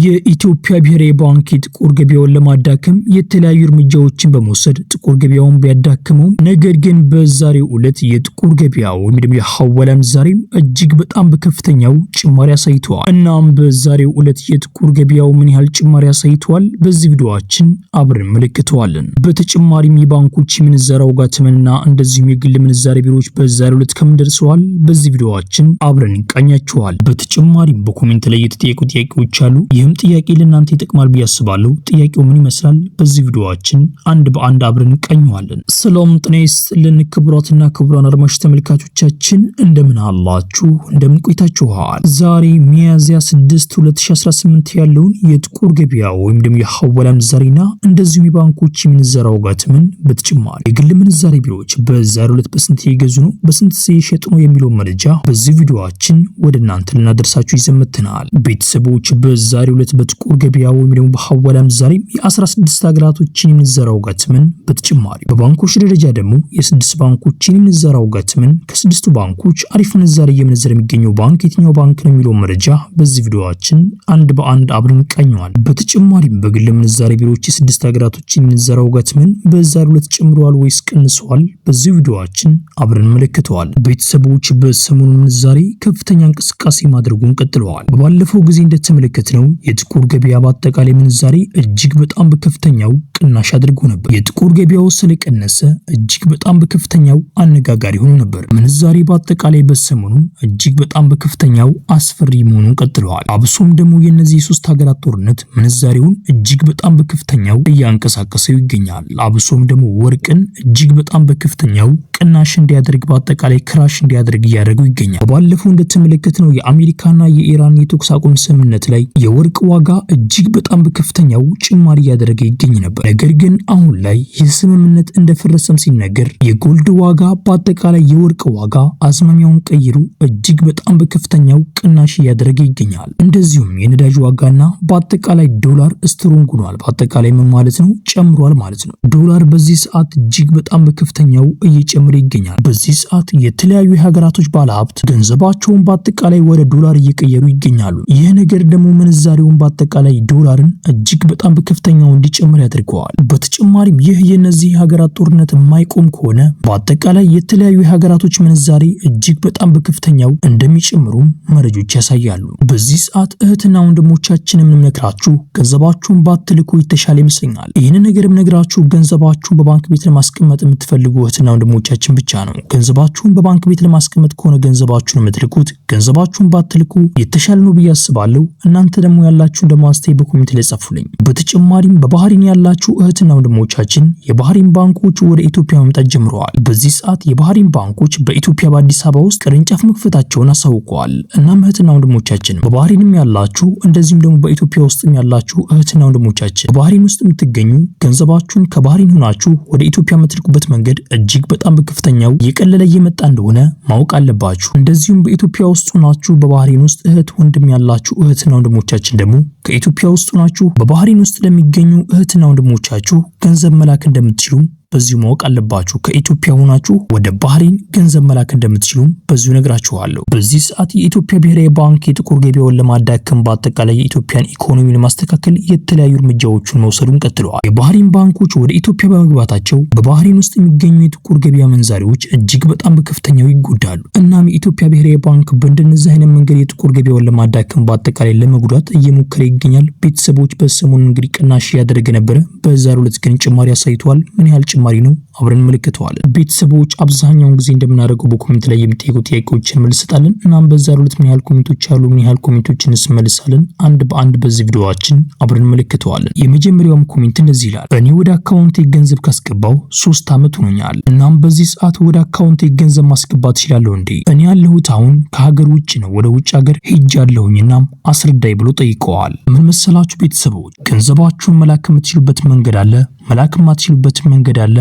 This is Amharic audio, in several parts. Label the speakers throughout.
Speaker 1: የኢትዮጵያ ብሔራዊ ባንክ የጥቁር ገበያውን ለማዳከም የተለያዩ እርምጃዎችን በመውሰድ ጥቁር ገበያውን ቢያዳክመው፣ ነገር ግን በዛሬው ዕለት የጥቁር ገበያው ወይም ደግሞ የሐዋላ ምንዛሬም እጅግ በጣም በከፍተኛው ጭማሪ አሳይቷል። እናም በዛሬው ዕለት የጥቁር ገበያው ምን ያህል ጭማሪ አሳይቷል በዚህ ቪዲዮአችን አብረን እንመለከተዋለን። በተጨማሪም የባንኮች የምንዛሬ ዋጋ ተመንና እንደዚሁም የግል ምንዛሬ ቢሮዎች በዛሬው ዕለት ከምን ደርሰዋል በዚህ ቪዲዮአችን አብረን እንቃኛቸዋል። በተጨማሪም በኮሜንት ላይ የተጠየቁ ጥያቄዎች አሉ። ጥያቄ ለእናንተ ይጠቅማል ብዬ አስባለሁ። ጥያቄው ምን ይመስላል? በዚህ ቪዲዮአችን አንድ በአንድ አብረን እንቃኘዋለን። ሰላም ጤና ይስጥልን ክቡራትና ክቡራን አድማጭ ተመልካቾቻችን እንደምን አላችሁ? እንደምን ቆይታችኋል? ዛሬ ሚያዝያ 6 2018 ያለውን የጥቁር ገበያ ወይም ደግሞ የሐዋላ ምንዛሬና እንደዚሁም የባንኮች የምንዛሬ ዋጋ ተመን በተጨማሪ የግል ምንዛሬ ቢሮዎች በዛሬው ዕለት በስንት እየገዙ ነው፣ በስንት እየሸጡ ነው የሚለው መረጃ በዚህ ቪዲዮአችን ወደ እናንተ ልናደርሳችሁ ይዘመትናል። ቤተሰቦች በዛሬው ዕለት በጥቁር ገበያ ወይም ደግሞ በሐዋላ ምንዛሬ የ16 ሀገራቶችን የምንዛሬ ዋጋ ተመን በተጨማሪ በባንኮች ደረጃ ደግሞ የ6 ባንኮችን የምንዛሬ ዋጋ ተመን ከ6ቱ ባንኮች አሪፍ ምንዛሬ እየመነዘረ የሚገኘው ባንክ የትኛው ባንክ ነው የሚለው መረጃ በዚህ ቪዲዮአችን አንድ በአንድ አብረን እንቃኘዋለን። በተጨማሪም በግል ምንዛሬ ቢሮዎች የ6 ሀገራቶችን የምንዛሬ ዋጋ ተመን በዛሬው ዕለት ጨምረዋል ወይስ ቀንሰዋል በዚህ ቪዲዮአችን አብረን እንመለከተዋለን። ቤተሰቦች በሰሞኑ ምንዛሬ ከፍተኛ እንቅስቃሴ ማድረጉን ቀጥለዋል። ባለፈው ጊዜ እንደተመለከትነው የጥቁር ገበያ በአጠቃላይ ምንዛሬ እጅግ በጣም በከፍተኛው ቅናሽ አድርጎ ነበር። የጥቁር ገበያው ስለቀነሰ እጅግ በጣም በከፍተኛው አነጋጋሪ ሆኖ ነበር። ምንዛሬ በአጠቃላይ በሰሞኑ እጅግ በጣም በከፍተኛው አስፈሪ መሆኑን ቀጥለዋል። አብሶም ደግሞ የነዚህ የሶስት ሀገራት ጦርነት ምንዛሬውን እጅግ በጣም በከፍተኛው እያንቀሳቀሰው ይገኛል። አብሶም ደግሞ ወርቅን እጅግ በጣም በከፍተኛው ቅናሽ እንዲያደርግ በአጠቃላይ ክራሽ እንዲያደርግ እያደረገው ይገኛል። ባለፈው እንደተመለከትነው የአሜሪካና የኢራን የተኩስ አቁም ስምምነት ላይ የወርቅ ዋጋ እጅግ በጣም በከፍተኛው ጭማሪ እያደረገ ይገኝ ነበር። ነገር ግን አሁን ላይ ይህ ስምምነት እንደፈረሰም ሲነገር የጎልድ ዋጋ በአጠቃላይ የወርቅ ዋጋ አዝማሚያውን ቀይሮ እጅግ በጣም በከፍተኛው ቅናሽ እያደረገ ይገኛል። እንደዚሁም የነዳጅ ዋጋና በአጠቃላይ ዶላር ስትሮንግ ሆኗል። በአጠቃላይ ምን ማለት ነው? ጨምሯል ማለት ነው። ዶላር በዚህ ሰዓት እጅግ በጣም በከፍተኛው እየጨመረ ይገኛል። በዚህ ሰዓት የተለያዩ የሀገራቶች ባለሀብት ገንዘባቸውን በአጠቃላይ ወደ ዶላር እየቀየሩ ይገኛሉ። ይህ ነገር ደግሞ ምንዛሬውን በአጠቃላይ ዶላርን እጅግ በጣም በከፍተኛው እንዲጨምር ያደርገዋል። በተጨማሪም ይህ የነዚህ ሀገራት ጦርነት የማይቆም ከሆነ በአጠቃላይ የተለያዩ የሀገራቶች ምንዛሬ እጅግ በጣም በከፍተኛው እንደሚጨምሩ መረጃዎች ያሳያሉ። በዚህ ሰዓት እህትና ወንድሞቻችን የምንነግራችሁ ገንዘባችሁን ባትልኩ የተሻለ ይመስለኛል። ይህንን ነገር የምነግራችሁ ገንዘባችሁን በባንክ ቤት ለማስቀመጥ የምትፈልጉ እህትና ወንድሞቻችን ብቻ ነው። ገንዘባችሁን በባንክ ቤት ለማስቀመጥ ከሆነ ገንዘባችሁን የምትልኩት ገንዘባችሁን ባትልኩ የተሻለ ነው ብዬ አስባለሁ። እናንተ ደግሞ ያላችሁን ደግሞ አስተያየት በኮሜንት ላይ ጻፉልኝ። በተጨማሪም በባህሪን ያላችሁ እህትና ወንድሞቻችን የባህሪን ባንኮች ወደ ኢትዮጵያ መምጣት ጀምረዋል። በዚህ ሰዓት የባህሪን ባንኮች በኢትዮጵያ በአዲስ አበባ ውስጥ ቅርንጫፍ መክፈታቸውን አሳውቀዋል። እናም እህትና ወንድሞቻችን በባህሪንም ያላችሁ እንደዚህም ደግሞ በኢትዮጵያ ውስጥም ያላችሁ እህትና ወንድሞቻችን በባህሪን ውስጥ የምትገኙ ገንዘባችሁን ከባህሪን ሆናችሁ ወደ ኢትዮጵያ የምትልኩበት መንገድ እጅግ በጣም በከፍተኛው እየቀለለ እየመጣ እንደሆነ ማወቅ አለባችሁ። እንደዚሁም በኢትዮጵያ ውስጥ ሆናችሁ በባህሪን ውስጥ እህት ወንድም ያላችሁ እህትና ወንድሞቻችን ደግሞ ከኢትዮጵያ ውስጥ ሆናችሁ በባህሪን ውስጥ ለሚገኙ እህትና ወንድሞቻችሁ ገንዘብ መላክ እንደምትችሉ በዚሁ ማወቅ አለባችሁ። ከኢትዮጵያ ሆናችሁ ወደ ባህሪን ገንዘብ መላክ እንደምትችሉ በዚሁ ነግራችኋለሁ። በዚህ ሰዓት የኢትዮጵያ ብሔራዊ ባንክ የጥቁር ገበያውን ለማዳከም በአጠቃላይ የኢትዮጵያን ኢኮኖሚ ለማስተካከል የተለያዩ እርምጃዎችን መውሰዱን ቀጥለዋል። የባህሪን ባንኮች ወደ ኢትዮጵያ በመግባታቸው በባህሪን ውስጥ የሚገኙ የጥቁር ገበያ ምንዛሬዎች እጅግ በጣም በከፍተኛው ይጎዳሉ። እናም የኢትዮጵያ ብሔራዊ ባንክ በእንደነዚህ አይነት መንገድ የጥቁር ገበያውን ለማዳከም በአጠቃላይ ለመጉዳት እየሞከረ ይገኛል። ቤተሰቦች በሰሞኑ እንግዲህ ቅናሽ ያደረገ ነበረ። በዛሬው ዕለት ግን ጭማሪ አሳይቷል። ምን ያህል ጭማሪ ነው? አብረን እንመለከተዋለን። ቤተሰቦች አብዛኛውን ጊዜ እንደምናደርገው በኮሜንት ላይ የሚጠይቁ ጥያቄዎችን መልሰጣለን። እናም በዛሬው ዕለት ምን ያህል ኮሜንቶች አሉ፣ ምን ያህል ኮሜንቶችን እንመልሳለን አንድ በአንድ በዚህ ቪዲዮአችን አብረን እንመለከተዋለን። የመጀመሪያውም ኮሜንት እንደዚህ ይላል። እኔ ወደ አካውንቴ ገንዘብ ካስገባው 3 ዓመት ሆኖኛል። እናም በዚህ ሰዓት ወደ አካውንቴ ገንዘብ ማስገባት እችላለሁ እንዴ? እኔ ያለሁት አሁን ከሀገር ውጭ ነው፣ ወደ ውጭ ሀገር ሄጃለሁኝ። እናም አስረዳይ ብሎ ጠይቀዋል። ምን መሰላችሁ ቤተሰቦች፣ ገንዘባችሁን መላክ የምትችሉበት መንገድ አለ፣ መላክ የማትችሉበት መንገድ አለ።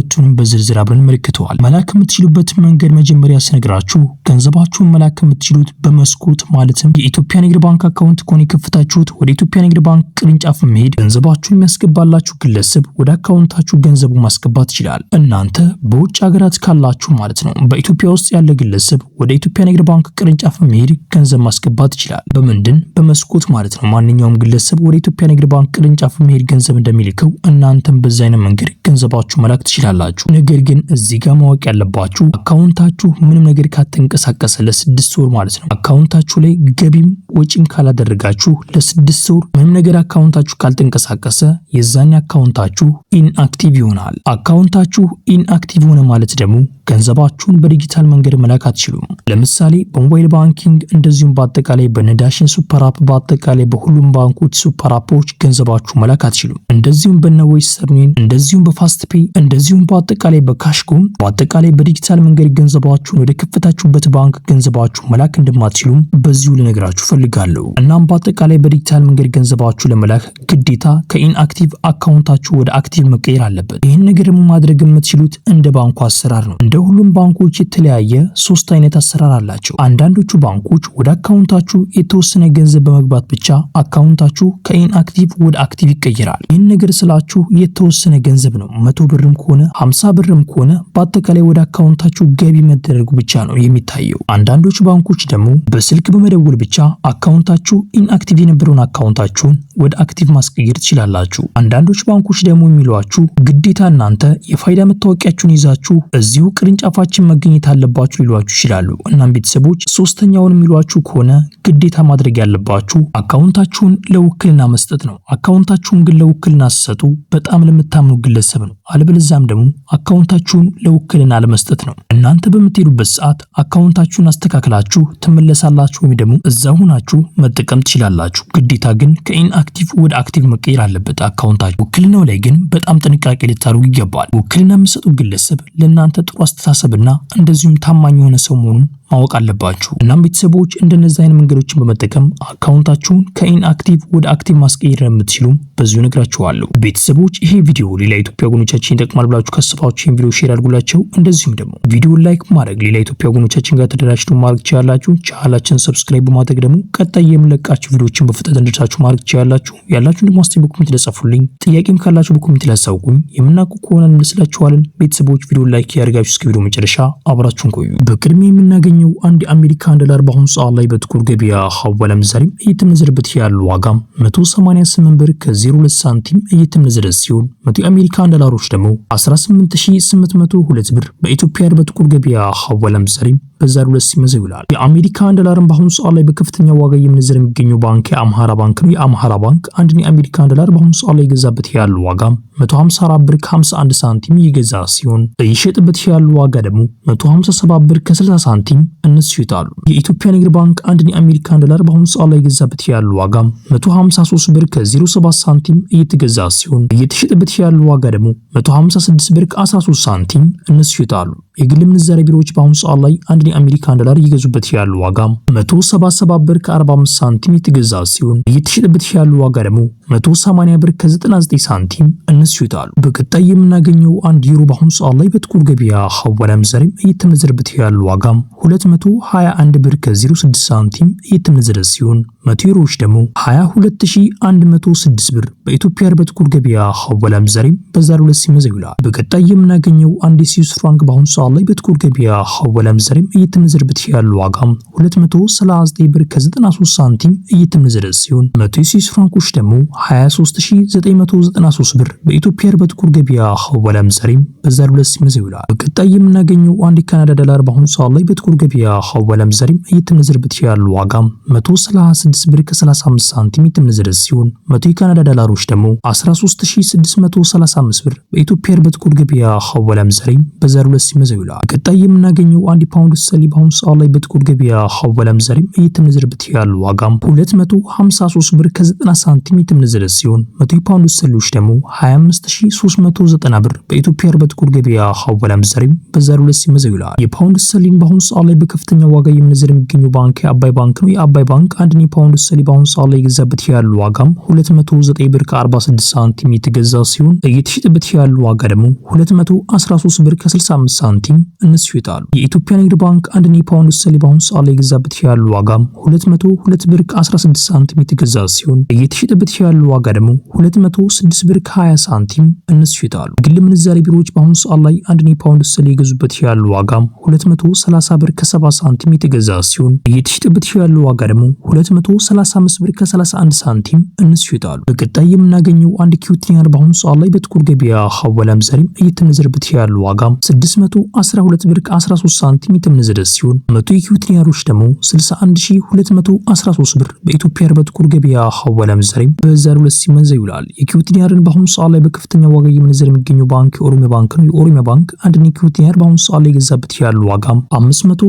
Speaker 1: ሁለቱንም በዝርዝር አብረን እንመለከተዋል። መላክ የምትችሉበት መንገድ መጀመሪያ ስነግራችሁ ገንዘባችሁን መላክ የምትችሉት በመስኮት ማለትም የኢትዮጵያ ንግድ ባንክ አካውንት ከሆነ የከፈታችሁት ወደ ኢትዮጵያ ንግድ ባንክ ቅርንጫፍ መሄድ ገንዘባችሁን የሚያስገባላችሁ ግለሰብ ወደ አካውንታችሁ ገንዘቡን ማስገባት ይችላል። እናንተ በውጭ ሀገራት ካላችሁ ማለት ነው በኢትዮጵያ ውስጥ ያለ ግለሰብ ወደ ኢትዮጵያ ንግድ ባንክ ቅርንጫፍ መሄድ ገንዘብ ማስገባት ይችላል። በምንድን በመስኮት ማለት ነው። ማንኛውም ግለሰብ ወደ ኢትዮጵያ ንግድ ባንክ ቅርንጫፍ መሄድ ገንዘብ እንደሚልከው እናንተም በዛ አይነት መንገድ ገንዘባችሁ መላክ ትችላላችሁ። ነገር ግን እዚህ ጋር ማወቅ ያለባችሁ አካውንታችሁ ምንም ነገር ካተንቀሳቀሰ ለ6 ወር ማለት ነው አካውንታችሁ ላይ ገቢም ወጪም ካላደረጋችሁ ለ6 ወር ምንም ነገር አካውንታችሁ ካልተንቀሳቀሰ የዛኔ አካውንታችሁ ኢንአክቲቭ ይሆናል። አካውንታችሁ ኢንአክቲቭ ሆነ ማለት ደግሞ ገንዘባችሁን በዲጂታል መንገድ መላክ አትችሉም። ለምሳሌ በሞባይል ባንኪንግ እንደዚሁም በአጠቃላይ በነዳሽን ሱፐር አፕ በአጠቃላይ በሁሉም ባንኮች ሱፐር አፖች ገንዘባችሁ መላክ አትችሉም። እንደዚሁም በዌስተርን ዩኒየን እንደዚሁም በፋስት ፔይ እንደዚሁም በአጠቃላይ በካሽጎም በአጠቃላይ በዲጂታል መንገድ ገንዘባችሁን ወደ ከፈታችሁበት ባንክ ገንዘባችሁ መላክ እንደማትችሉም በዚሁ ልነግራችሁ ፈልጋለሁ። እናም በአጠቃላይ በዲጂታል መንገድ ገንዘባችሁ ለመላክ ግዴታ ከኢንአክቲቭ አካውንታችሁ ወደ አክቲቭ መቀየር አለበት። ይህን ነገር ደግሞ ማድረግ የምትችሉት እንደ ባንኩ አሰራር ነው። እንደ ሁሉም ባንኮች የተለያየ 3 አይነት አሰራር አላቸው። አንዳንዶቹ ባንኮች ወደ አካውንታችሁ የተወሰነ ገንዘብ በመግባት ብቻ አካውንታችሁ ከኢንአክቲቭ ወደ አክቲቭ ይቀየራል። ይህን ነገር ስላችሁ የተወሰነ ገንዘብ ነው። 100 ብርም ከሆነ 50 ብርም ከሆነ በአጠቃላይ ወደ አካውንታችሁ ገቢ መደረጉ ብቻ ነው የሚታየው። አንዳንዶቹ ባንኮች ደግሞ በስልክ በመደወል ብቻ አካውንታችሁ ኢንአክቲቭ የነበረውን አካውንታችሁን ወደ አክቲቭ ማስቀየር ትችላላችሁ። አንዳንዶቹ ባንኮች ደግሞ የሚሏችሁ ግዴታ እናንተ የፋይዳ መታወቂያችሁን ይዛችሁ እዚሁ ቅርንጫፋችን መገኘት አለባችሁ ሊሏችሁ ይችላሉ። እናም ቤተሰቦች ሶስተኛውን የሚሏችሁ ከሆነ ግዴታ ማድረግ ያለባችሁ አካውንታችሁን ለውክልና መስጠት ነው። አካውንታችሁን ግን ለውክልና ስትሰጡ በጣም ለምታምኑ ግለሰብ ነው። አለበለዚያም ደግሞ አካውንታችሁን ለውክልና ለመስጠት ነው። እናንተ በምትሄዱበት ሰዓት አካውንታችሁን አስተካክላችሁ ትመለሳላችሁ ወይም ደግሞ እዛው ሆናችሁ መጠቀም ትችላላችሁ። ግዴታ ግን ከኢንአክቲቭ ወደ አክቲቭ መቀየር አለበት አካውንታችሁ። ውክልናው ላይ ግን በጣም ጥንቃቄ ልታደርጉ ይገባል። ውክልና የምትሰጡ ግለሰብ ለእናንተ ጥሩ አስተሳሰብና እንደዚሁም ታማኝ የሆነ ሰው መሆኑን ማወቅ አለባችሁ። እናም ቤተሰቦች እንደነዚህ አይነት መንገዶችን በመጠቀም አካውንታችሁን ከኢንአክቲቭ ወደ አክቲቭ ማስቀየር የምትችሉ በዚሁ ነግራችኋለሁ። ቤተሰቦች ይሄ ቪዲዮ ሌላ ኢትዮጵያ ወገኖቻችን ይጠቅማል ብላችሁ ካሰባችሁ ይሄን ቪዲዮ ሼር አድርጉላቸው። እንደዚሁም ደግሞ ቪዲዮ ላይክ ማድረግ ሌላ ኢትዮጵያ ወገኖቻችን ጋር ተደራጅተው ማድረግ ትችላላችሁ። ቻናላችንን ሰብስክራይብ በማድረግ ደግሞ ቀጣይ የምለቃችሁ ቪዲዮዎችን በፍጥነት እንድታችሁ ማድረግ ትችላላችሁ። ያላችሁን ደግሞ አስተያየት በኮሜንት ላይ ጻፉልኝ። ጥያቄም ካላችሁ በኮሜንት ላይ አሳውቁኝ። የምናውቁ ከሆነ እንመልስላችኋለን። ቤተሰቦች ቪዲዮ ላይክ ያደርጋችሁ እስከ ቪዲዮ መጨረሻ አብራችሁን ቆዩ። በቅድሚያ የምናገኘው አንድ የአሜሪካን ዶላር በአሁኑ ሰዓት ላይ በጥቁር ገበያ ሐዋላ ምንዛሬ እየተመነዘረበት ያለው ዋጋ 188 ብር ከ02 ሳንቲም እየተመነዘረ ሲሆን 100 የአሜሪካን ዶላሮች ደግሞ 18802 ብር በኢትዮጵያ በጥቁር ገበያ ሐዋላ ምንዛሬ በዛሬው ዕለት ሲመዘው ይውላል። የአሜሪካን ዶላርን በአሁኑ ሰዓት ላይ በከፍተኛ ዋጋ እየመነዘረ የሚገኘው ባንክ የአምሃራ ባንክ ነው። የአምሃራ ባንክ አንድን የአሜሪካን ዶላር በአሁኑ ሰዓት ላይ የገዛበት ያለው ዋጋ 154 ብር ከ51 ሳንቲም እየገዛ ሲሆን እየሸጠበት ያለው ዋጋ ደግሞ 157 ብር ከ60 ሳንቲም እነሱ ይታሉ። የኢትዮጵያ ንግድ ባንክ አንድን የአሜሪካን ዶላር በአሁኑ ሰዓት ላይ የገዛበት ያለው ዋጋ 153 ብር ከ07 ሳንቲም እየተገዛ ሲሆን እየተሸጠበት ያለው ዋጋ ደግሞ 156 ብር ከ13 ሳንቲም እነሱ ይታሉ። የግል ምንዛሬ ቢሮዎች በአሁኑ ሰዓት ላይ አንድን የአሜሪካን ዶላር እየገዙበት ያለው ዋጋ 177 ብር ከ45 ሳንቲም እየተገዛ ሲሆን እየተሸጠበት ያለው ዋጋ ደግሞ 180 ብር ከ99 ሳንቲም እነሱ ይታሉ። በቀጣይ የምናገኘው አንድ ዩሮ በአሁኑ ሰዓት ላይ በጥቁር ገበያ ሐዋላ ምንዛሬ እየተመነዘረበት ያለው ዋጋ 221 ብር ከ06 ሳንቲም እየተመነዘረ ሲሆን 100 ዩሮዎች ደግሞ 22106 ብር በኢትዮጵያ በጥቁር ገበያ ሐዋላ ምንዛሬ በዛሬው ዕለት ሲመዘው ይውላል። በቀጣይ የምናገኘው አንድ ስዊስ ፍራንክ በአሁኑ ሰዓት ላይ በጥቁር ገበያ ሐዋላ ምንዛሬ እየተመነዘረበት ያለው ዋጋ 239 ብር ከ93 ሳንቲም እየተመነዘረ ሲሆን 100 ስዊስ ፍራንኮች ደግሞ 23993 ብር በኢትዮጵያ በጥቁር ገበያ ሐዋላ ምንዛሬ በዛሬው ዕለት ሲመዘው ይውላል። በቀጣይ የምናገኘው አንድ የካናዳ ዶላር በአሁኑ ሰዓት ላይ በጥቁር ገበያ ሐዋላ ምንዛሬ እየተመነዘረበት ያለው ዋጋ 136 ብር ከ35 ሳንቲም እየተመነዘረ ሲሆን 100 የካናዳ ዶላሮች ደግሞ 13635 ብር በኢትዮጵያ በጥቁር ገበያ ሐዋላ ምንዛሬ በዛሬው ዕለት ሲመዘው ሲመዘው ይላል። ቀጣይ የምናገኘው 1 ፓውንድ ስተርሊንግ በአሁኑ ሰዓት ላይ በጥቁር ገበያ ሐዋላ ምንዛሬም እየተመነዘረበት ያለው ዋጋም 253 ብር ከ90 ሳንቲም የተመነዘረ ሲሆን 100 ፓውንድ ስተርሊንግ ደግሞ 25390 ብር በኢትዮጵያ በጥቁር ገበያ ሐዋላ ምንዛሬም በዛሬው ዕለት ሲመዘው ይላል። የፓውንድ ስተርሊንግ በአሁኑ ሰዓት ላይ በከፍተኛ ዋጋ የምንዘር የሚገኘው ባንክ የአባይ ባንክ ነው። የአባይ ባንክ 1 ፓውንድ ስተርሊንግ በአሁኑ ሰዓት ላይ የገዛበት ያለው ዋጋም 209 ብር ከ46 ሳንቲም የተገዛ ሲሆን እየተሸጠበት ያለው ዋጋ ደግሞ 213 ብር ከ65 ሳንቲም እነሱ ይታሉ። የኢትዮጵያ ንግድ ባንክ 1 ፓውንድ ስተርሊንግ በአሁኑ ሰዓት ላይ የገዛበት ያለው ዋጋም 202 ብር ከ16 ሳንቲም የተገዛ ሲሆን እየተሸጠበት ያለው ዋጋ ደግሞ 206 ብር ከ20 ሳንቲም እነሱ ይታሉ። ግል ምንዛሬ ቢሮዎች በአሁኑ ሰዓት ላይ 1 ፓውንድ ስተርሊንግ የገዙበት ያለው ዋጋም 230 ብር ከ70 ሳንቲም የተገዛ ሲሆን እየተሸጠበት ያለው ዋጋ ደግሞ 235 ብር ከ31 ሳንቲም እነሱ ይታሉ። በቀጣይ የምናገኘው 1 ኪዩቲኒያር በአሁኑ ሰዓት ላይ በጥቁር ገበያ ሐዋላ ምንዛሬም እየተመነዘረበት ያለው ዋጋም 612 ብር ከ13 ሳንቲም የተመነዘረ ሲሆን 100 ኪዩቲኒያሮች ደግሞ 61213 ብር በኢትዮጵያ በጥቁር ገበያ ሐዋላ ምንዛሬም በዛሬው ዕለት ሲመነዘር ይውላል። የኪዩቲኒያርን በአሁኑ ሰዓት ላይ በከፍተኛ ዋጋ እየመነዘረ የሚገኘው ባንክ የኦሮሚያ ባንክ ነው። የኦሮሚያ ባንክ 1 ኪዩቲኒያር በአሁኑ ሰዓት ላይ የገዛበት ያለው ዋጋም 504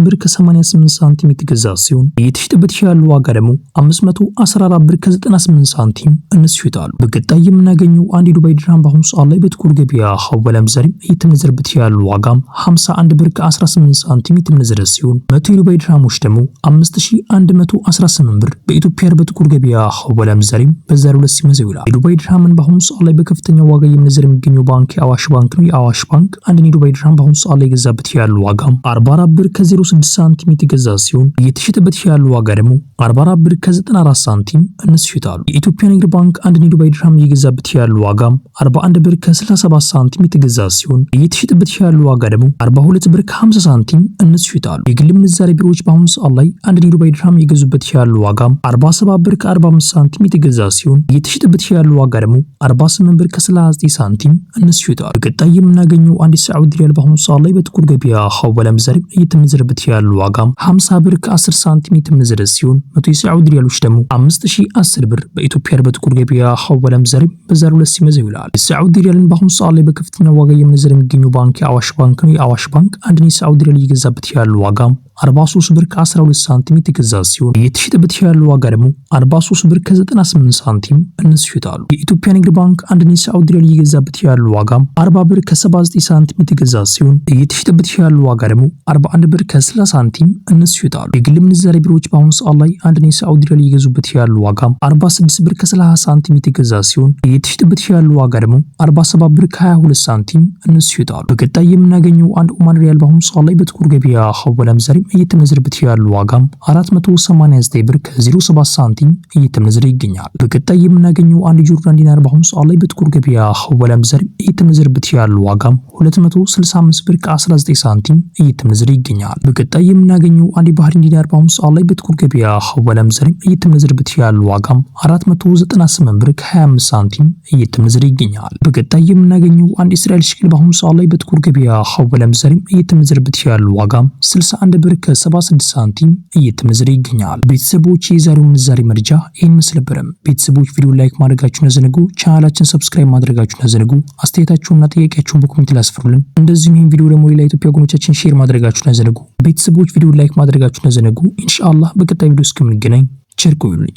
Speaker 1: ብር ከ88 ሳንቲም የተገዛ ሲሆን እየተሸጠበት ያለው ዋጋ ደግሞ 514 ብር ከ98 ሳንቲም እነሱ ይታሉ። በቀጣይ የምናገኘው 1 ዱባይ ድርሃም በአሁኑ ሰዓት ላይ በጥቁር ገበያ ሐዋላ ምንዛሬም እየተመነዘረበት ያለው ዋጋም 51 ብር ከ18 ሳንቲም የተመነዘረ ሲሆን 100 ዱባይ ድርሃሞች ደግሞ 5118 ብር በኢትዮጵያ በጥቁር ገበያ ሐዋላ ምንዛሬም በዛሬው ዕለት ሲመዘው ይላል። የዱባይ ድርሃምን በአሁኑ ሰዓት ላይ በከፍተኛ ዋጋ እየመነዘረ የሚገኘው ባንክ የአዋሽ ባንክ ነው። የአዋሽ ባንክ 1 ዱባይ ድርሃም በአሁኑ ሰዓት ላይ የገዛበት ያለው ዋጋም 44 ብር ከ06 ሳንቲም የተገዛ ሲሆን እየተሸጠበት ያለው ዋጋ ደግሞ 44 ብር ከ94 ሳንቲም እነሱ ይታሉ። የኢትዮጵያ ንግድ ባንክ 1 ዱባይ ድርሃም እየገዛበት ያለው ዋጋም 41 ብር ከ37 ሳንቲም የተገዛ ሲሆን እየተሸጠበት ያለው ዋጋ ደግሞ 42 ብር ከ50 ሳንቲም እነሱ ይታሉ። የግል ምንዛሬ ቢሮዎች በአሁኑ ሰዓት ላይ 1 ዱባይ ድርሃም እየገዙበት ያለው ዋጋም 47 ብር ከ45 ሳንቲም የተገዛ ሲሆን እየተሸጠበት ያለው ዋጋ ደግሞ 48 ብር ከ39 ሳንቲም እነሱ ይታሉ። በቀጣይ የምናገኘው 1 ሳዑዲ ሪያል በአሁኑ ሰዓት ላይ በጥቁር ገበያ ሐዋላ ምንዛሬም እየተመነዘረበት ያለው ዋጋም 50 ብር ከ10 ሳንቲም የተመነዘረ ሲሆን 100 የሳዑዲ ሪያሎች ደግሞ 5010 ብር በኢትዮጵያ በጥቁር ገበያ ሐዋላ ምንዛሬም በዛሬው ዕለት ሲመዘው ይላል። የሳዑዲ ሪያልን በአሁኑ ሰዓት ላይ በከፍተኛ ዋጋ እየመነዘረ የሚገኘው ባንክ የአዋሽ ባንክ ነው። የአዋሽ ባንክ 1 የሳዑዲ ሪያል እየገዛበት ያለው ዋጋም 43 ብር ከ12 ሳንቲም የተገዛ ሲሆን እየተሸጠበት ያለው ዋጋ ደግሞ 43 ብር ከ98 ሳንቲም እነሱ ይታሉ። የኢትዮጵያ ንግድ ባንክ 1 የሳዑዲ ሪያል እየገዛበት ያለው ዋጋም 40 ብር ከ79 ሳንቲም የተገዛ ሲሆን እየተሸጠበት ያለው ዋጋ ደግሞ 41 ብር ከ60 ሳንቲም እነሱ ይታሉ። የግል ምንዛሬ ቢሮዎች በአሁኑ ሰዓት ላይ 1 የሳዑዲ ሪያል እየገዙበት ያለው ዋጋም 46 ብር ከ30 ሳንቲም የተገዛ ሲሆን እየተሸጠበት ያለው ዋጋ ደግሞ 47 ብር ከ22 ሳንቲም እነሱ ይታሉ። በቀጣይ የምናገኘው 1 ኦማን ሪያል በአሁኑ ሰዓት ላይ በጥቁር ገበያ ሐዋላ ምንዛሬም እየተመነዘረበት ያለው ዋጋም 489 ብር ከ07 ሳንቲም እየተመነዘረ ይገኛል። በቀጣይ የምናገኘው 1 ጆርዳን ዲናር በአሁኑ ሰዓት ላይ በጥቁር ገበያ ሐዋላ ምንዛሬም እየተመነዘረበት ያለው ዋጋም 265 ብር ከ19 ሳንቲም እየተመነዘረ ይገኛል። በቀጣይ የምናገኘው 1 ባህሪን ዲናር በአሁኑ ሰዓት ላይ በጥቁር ገበያ ሐዋላ ምንዛሬም እየተመነዘረበት ያለው ዋጋም 498 ብር ከ25 ሳንቲም እየተመነዘረ ይገኛል። በቀጣይ የምናገኘው 1 እስራኤል ሽክል በአሁኑ ሰዓት ላይ በጥቁር ገበያ ሐዋላ ምንዛሬም እየተመነዘረበት ያለው ዋጋም 61 ብር ከ76 ሳንቲም እየተመነዘረ ይገኛል። ቤተሰቦች የዛሬው ምንዛሬ መረጃ ይህን መስል ነበር። ቤተሰቦች ቪዲዮ ላይክ ማድረጋችሁን ያዘነጉ፣ ቻናላችን ሰብስክራይብ ማድረጋችሁን ያዘነጉ፣ አስተያየታችሁንና ጥያቄያችሁን በኮሜንት ላይ አስፍሩልን። እንደዚሁም ይህን ቪዲዮ ደግሞ ሌላ ኢትዮጵያ ወገኖቻችን ሼር ማድረጋችሁን ያዘነጉ። ቤተሰቦች ቪዲዮ ላይክ ማድረጋችሁን ያዘነጉ። ኢንሻአላህ በቀጣይ ቪዲዮ እስከምንገናኝ ቸር ቆዩልኝ።